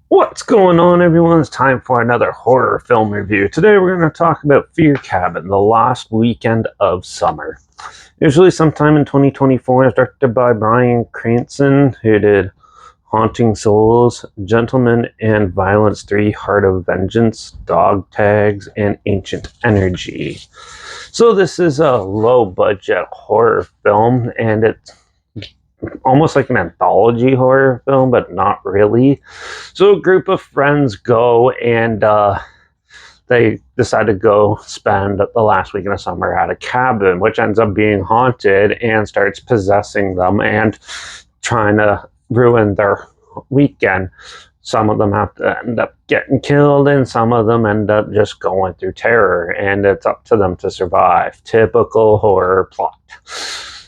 What's going on, everyone? It's time for another horror film review. Today we're going to talk about Fear Cabin, the last weekend of summer. Usually sometime in 2024, it's directed by Bryan Cranston, who did Haunting Souls, Gentlemen and Violence 3, Heart of Vengeance, Dog Tags, and Ancient Energy. So this is a low-budget horror film, and it's almost like an anthology horror film, but not really. So a group of friends go and they decide to go spend the last weekend of summer at a cabin, which ends up being haunted and starts possessing them and trying to ruin their weekend. Some of them have to end up getting killed, and some of them end up just going through terror, and it's up to them to survive. Typical horror plot.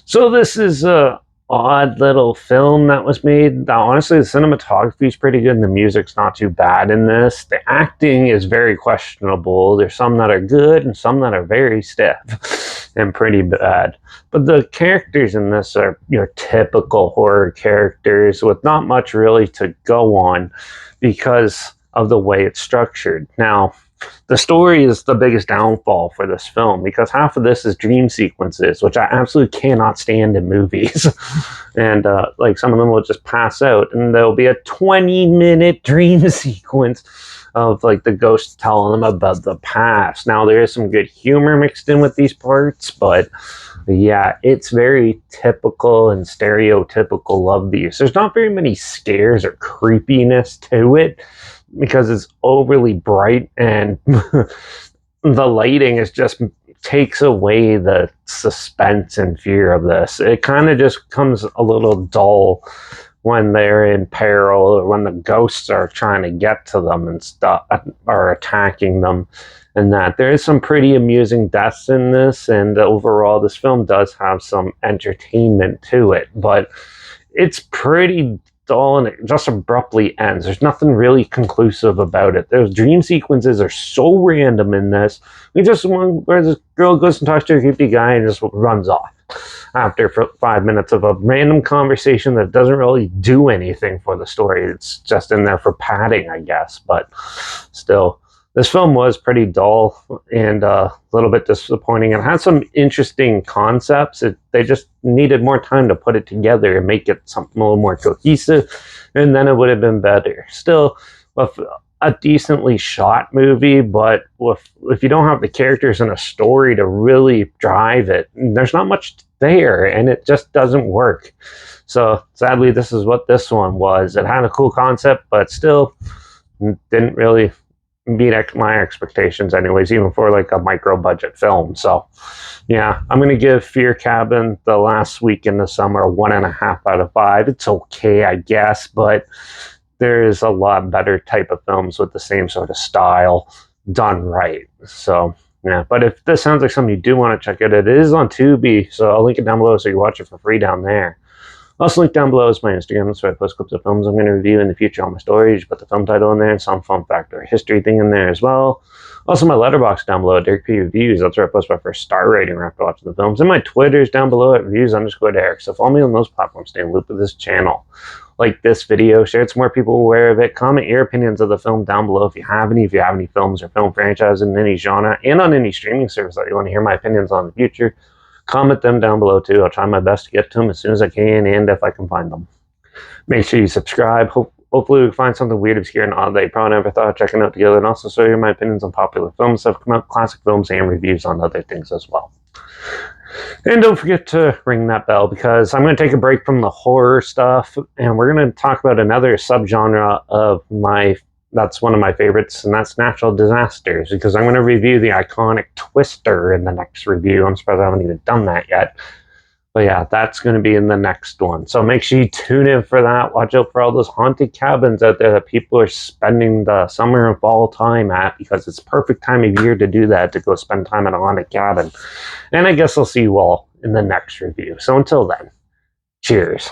So this is a odd little film that was made. Now, honestly, the cinematography is pretty good and the music's not too bad in this. The acting is very questionable. There's some that are good and some that are very stiff and pretty bad. But the characters in this are your typical horror characters with not much really to go on because of the way it's structured. Now, the story is the biggest downfall for this film because half of this is dream sequences, which I absolutely cannot stand in movies. And like some of them will just pass out, and there'll be a 20-minute dream sequence of like the ghost telling them about the past. Now there is some good humor mixed in with these parts, but yeah, it's very typical and stereotypical of these. There's not very many scares or creepiness to it because it's overly bright, and the lighting is just takes away the suspense and fear of this. It kind of just comes a little dull when they're in peril or when the ghosts are trying to get to them and stuff, are attacking them. And that there is some pretty amusing deaths in this, and overall this film does have some entertainment to it, but it's pretty dull and it just abruptly ends. There's nothing really conclusive about it. Those dream sequences are so random in this. We just one where this girl goes and talks to a creepy guy and just runs off after 5 minutes of a random conversation that doesn't really do anything for the story. It's just in there for padding, I guess, but still. This film was pretty dull and a little bit disappointing. It had some interesting concepts. They just needed more time to put it together and make it something a little more cohesive, and then it would have been better. Still, with a decently shot movie, but if you don't have the characters and a story to really drive it, there's not much there, and it just doesn't work. So sadly, this is what this one was. It had a cool concept, but still didn't really beat my expectations anyways, even for like a micro budget film. So yeah, I'm gonna give Fear Cabin the last week in the summer 1.5 out of 5. It's okay, I guess, but there's a lot better type of films with the same sort of style done right. So yeah, but if this sounds like something you do want to check out, it is on Tubi, so I'll link it down below so you can watch it for free down there. Also, link down below is my Instagram. That's where I post clips of films I'm going to review in the future on my stories. Put the film title in there and some fun fact or history thing in there as well. Also, my Letterbox down below at Derek P Reviews. That's where I post my first star rating after watching the films. And my Twitter's down below at reviews_Derek. So follow me on those platforms. Stay in loop with this channel. Like this video, share it so more people are aware of it. Comment your opinions of the film down below if you have any. If you have any films or film franchises in any genre and on any streaming service that you want to hear my opinions on in the future, comment them down below too. I'll try my best to get to them as soon as I can and if I can find them. Make sure you subscribe. Hopefully we can find something weird, obscure, and odd that you probably never thought of checking out together, and also show you my opinions on popular films that have come out, classic films, and reviews on other things as well. And don't forget to ring that bell because I'm going to take a break from the horror stuff and we're going to talk about another subgenre of that's one of my favorites, and that's natural disasters, because I'm going to review the iconic Twister in the next review. I'm surprised I haven't even done that yet. But yeah, that's going to be in the next one. So make sure you tune in for that. Watch out for all those haunted cabins out there that people are spending the summer and fall time at, because it's perfect time of year to do that, to go spend time at a haunted cabin. And I guess I'll see you all in the next review. So until then, cheers.